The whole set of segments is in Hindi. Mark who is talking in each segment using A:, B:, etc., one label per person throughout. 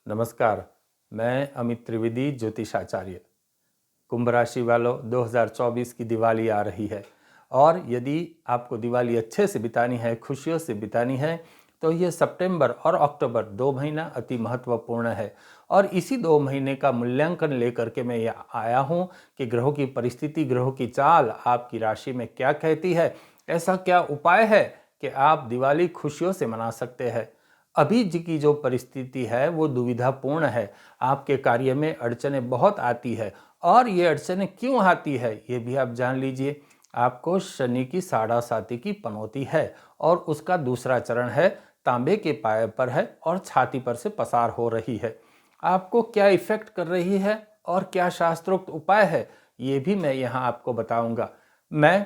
A: नमस्कार, मैं अमित त्रिवेदी, ज्योतिषाचार्य। कुंभ राशि वालों, 2024 की दिवाली आ रही है और यदि आपको दिवाली अच्छे से बितानी है, खुशियों से बितानी है, तो ये सितंबर और अक्टूबर 2 महीना अति महत्वपूर्ण है। और इसी 2 महीने का मूल्यांकन लेकर के मैं आया हूँ कि ग्रहों की परिस्थिति, ग्रहों की चाल आपकी राशि में क्या कहती है, ऐसा क्या उपाय है कि आप दिवाली खुशियों से मना सकते हैं। अभी जी की जो परिस्थिति है वो दुविधापूर्ण है। आपके कार्य में अड़चनें बहुत आती है और ये अड़चनें क्यों आती है ये भी आप जान लीजिए। आपको शनि की साढ़ासाती की पनौती है और उसका दूसरा चरण है, तांबे के पाए पर है और छाती पर से पसार हो रही है। आपको क्या इफेक्ट कर रही है और क्या शास्त्रोक्त उपाय है ये भी मैं यहाँ आपको बताऊंगा। मैं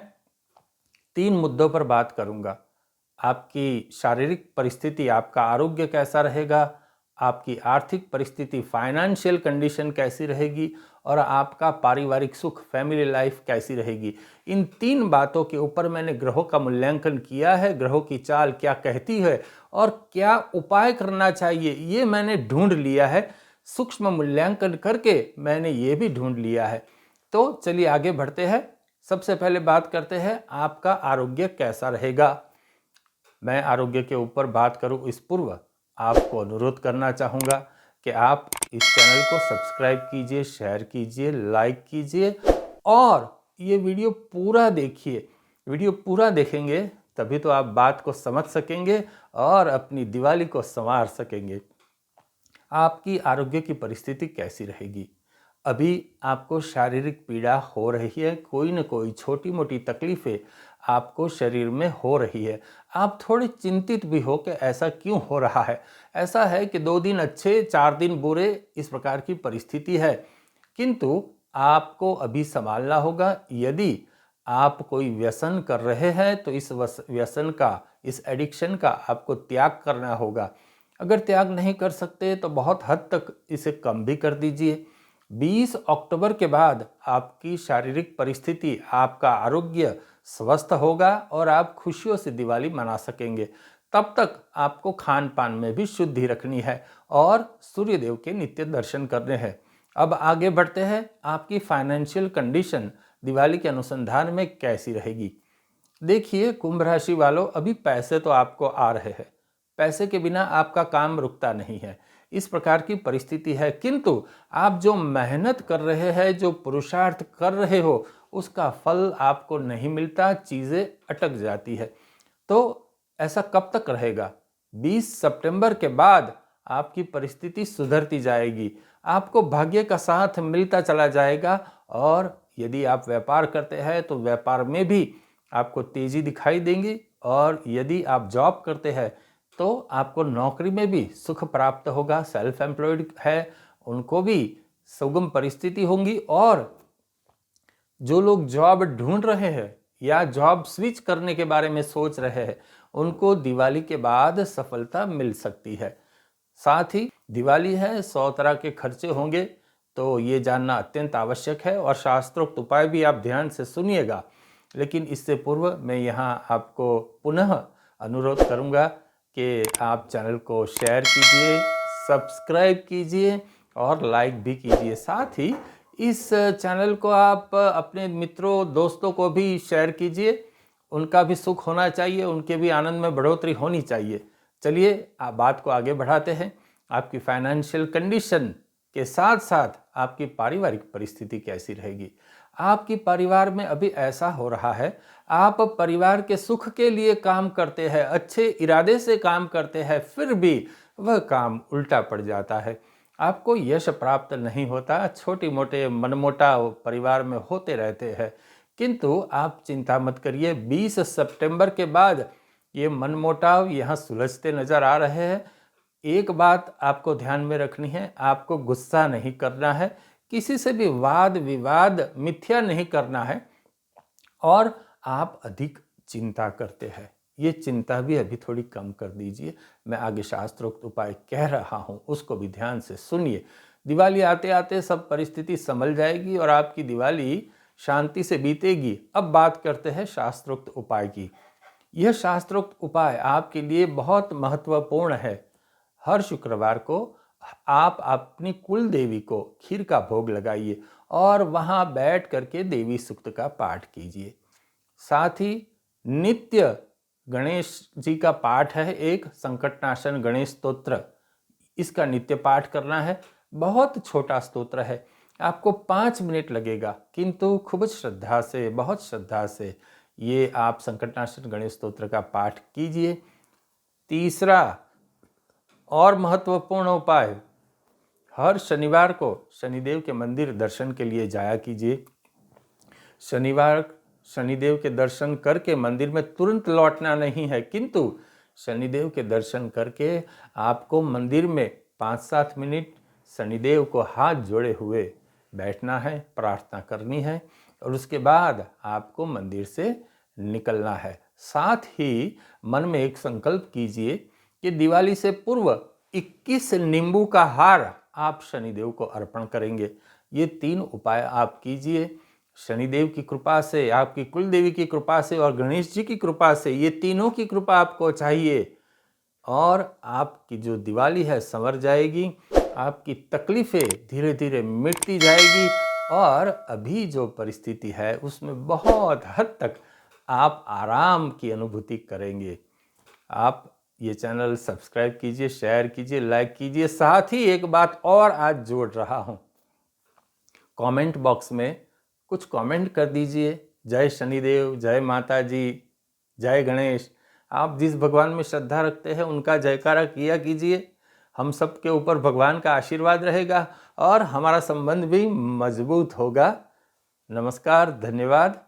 A: 3 मुद्दों पर बात करूंगा। आपकी शारीरिक परिस्थिति, आपका आरोग्य कैसा रहेगा, आपकी आर्थिक परिस्थिति, फाइनेंशियल कंडीशन कैसी रहेगी और आपका पारिवारिक सुख, फैमिली लाइफ कैसी रहेगी। इन 3 बातों के ऊपर मैंने ग्रहों का मूल्यांकन किया है। ग्रहों की चाल क्या कहती है और क्या उपाय करना चाहिए ये मैंने ढूंढ लिया है। सूक्ष्म मूल्यांकन करके मैंने ये भी ढूंढ लिया है। तो चलिए आगे बढ़ते हैं। सबसे पहले बात करते हैं आपका आरोग्य कैसा रहेगा। मैं आरोग्य के ऊपर बात करूं इस पूर्व आपको अनुरोध करना चाहूँगा कि आप इस चैनल को सब्सक्राइब कीजिए, शेयर कीजिए, लाइक कीजिए और ये वीडियो पूरा देखिए। वीडियो पूरा देखेंगे तभी तो आप बात को समझ सकेंगे और अपनी दिवाली को संवार सकेंगे। आपकी आरोग्य की परिस्थिति कैसी रहेगी। अभी आपको शारीरिक पीड़ा हो रही है, कोई न कोई छोटी मोटी तकलीफ़ें आपको शरीर में हो रही है। आप थोड़े चिंतित भी हो कि ऐसा क्यों हो रहा है। ऐसा है कि 2 दिन अच्छे, 4 दिन बुरे, इस प्रकार की परिस्थिति है। किंतु आपको अभी संभालना होगा। यदि आप कोई व्यसन कर रहे हैं तो इस व्यसन का, इस एडिक्शन का आपको त्याग करना होगा। अगर त्याग नहीं कर सकते तो बहुत हद तक इसे कम भी कर दीजिए। 20 अक्टूबर के बाद आपकी शारीरिक परिस्थिति, आपका आरोग्य स्वस्थ होगा और आप खुशियों से दिवाली मना सकेंगे। तब तक आपको खान पान में भी शुद्धि रखनी है और सूर्यदेव के नित्य दर्शन करने हैं। अब आगे बढ़ते हैं। आपकी फाइनेंशियल कंडीशन दिवाली के अनुसंधान में कैसी रहेगी। देखिए कुंभ राशि वालों, अभी पैसे तो आपको आ रहे हैं, पैसे के बिना आपका काम रुकता नहीं है, इस प्रकार की परिस्थिति है। किंतु आप जो मेहनत कर रहे हैं, जो पुरुषार्थ कर रहे हो, उसका फल आपको नहीं मिलता, चीज़ें अटक जाती है। तो ऐसा कब तक रहेगा। 20 सितंबर के बाद आपकी परिस्थिति सुधरती जाएगी, आपको भाग्य का साथ मिलता चला जाएगा। और यदि आप व्यापार करते हैं तो व्यापार में भी आपको तेजी दिखाई देंगी और यदि आप जॉब करते हैं तो आपको नौकरी में भी सुख प्राप्त होगा। सेल्फ एम्प्लॉयड है उनको भी सुगम परिस्थिति होंगी और जो लोग जॉब ढूंढ रहे हैं या जॉब स्विच करने के बारे में सोच रहे हैं उनको दिवाली के बाद सफलता मिल सकती है। साथ ही दिवाली है, 100 तरह के खर्चे होंगे, तो ये जानना अत्यंत आवश्यक है और शास्त्रोक्त उपाय भी आप ध्यान से सुनिएगा। लेकिन इससे पूर्व मैं यहाँ आपको पुनः अनुरोध करूँगा कि आप चैनल को शेयर कीजिए, सब्सक्राइब कीजिए और लाइक भी कीजिए। साथ ही इस चैनल को आप अपने मित्रों, दोस्तों को भी शेयर कीजिए। उनका भी सुख होना चाहिए, उनके भी आनंद में बढ़ोतरी होनी चाहिए। चलिए आप बात को आगे बढ़ाते हैं। आपकी फाइनेंशियल कंडीशन के साथ साथ आपकी पारिवारिक परिस्थिति कैसी रहेगी। आपकी परिवार में अभी ऐसा हो रहा है, आप परिवार के सुख के लिए काम करते हैं, अच्छे इरादे से काम करते हैं, फिर भी वह काम उल्टा पड़ जाता है, आपको यश प्राप्त नहीं होता। छोटी मोटे मनमुटाव परिवार में होते रहते हैं। किंतु आप चिंता मत करिए, 20 सितंबर के बाद ये मनमुटाव यहाँ सुलझते नजर आ रहे हैं। एक बात आपको ध्यान में रखनी है, आपको गुस्सा नहीं करना है, किसी से भी वाद विवाद मिथ्या नहीं करना है। और आप अधिक चिंता करते हैं, ये चिंता भी अभी थोड़ी कम कर दीजिए। मैं आगे शास्त्रोक्त उपाय कह रहा हूँ उसको भी ध्यान से सुनिए। दिवाली आते आते सब परिस्थिति संभल जाएगी और आपकी दिवाली शांति से बीतेगी। अब बात करते हैं शास्त्रोक्त उपाय की। यह शास्त्रोक्त उपाय आपके लिए बहुत महत्वपूर्ण है। हर शुक्रवार को आप अपनी कुल देवी को खीर का भोग लगाइए और वहाँ बैठ करके देवी सूक्त का पाठ कीजिए। साथ ही नित्य गणेश जी का पाठ है, एक संकटनाशन गणेश स्तोत्र, इसका नित्य पाठ करना है। बहुत छोटा स्तोत्र है, आपको 5 मिनट लगेगा, किंतु खूब श्रद्धा से, बहुत श्रद्धा से ये आप संकटनाशन गणेश स्तोत्र का पाठ कीजिए। तीसरा और महत्वपूर्ण उपाय, हर शनिवार को शनिदेव के मंदिर दर्शन के लिए जाया कीजिए। शनिवार शनिदेव के दर्शन करके मंदिर में तुरंत लौटना नहीं है, किंतु शनिदेव के दर्शन करके आपको मंदिर में 5-7 मिनट शनिदेव को हाथ जोड़े हुए बैठना है, प्रार्थना करनी है और उसके बाद आपको मंदिर से निकलना है। साथ ही मन में एक संकल्प कीजिए कि दिवाली से पूर्व 21 नींबू का हार आप शनिदेव को अर्पण करेंगे। ये 3 उपाय आप कीजिए। शनिदेव की कृपा से, आपकी कुल देवी की कृपा से और गणेश जी की कृपा से, ये तीनों की कृपा आपको चाहिए और आपकी जो दिवाली है संवर जाएगी, आपकी तकलीफ़ें धीरे धीरे मिटती जाएगी और अभी जो परिस्थिति है उसमें बहुत हद तक आप आराम की अनुभूति करेंगे। आप ये चैनल सब्सक्राइब कीजिए, शेयर कीजिए, लाइक कीजिए। साथ ही एक बात और आज जोड़ रहा हूँ, कमेंट बॉक्स में कुछ कमेंट कर दीजिए। जय शनिदेव, जय माता जी, जय गणेश। आप जिस भगवान में श्रद्धा रखते हैं उनका जयकारा किया कीजिए। हम सब के ऊपर भगवान का आशीर्वाद रहेगा और हमारा संबंध भी मजबूत होगा। नमस्कार, धन्यवाद।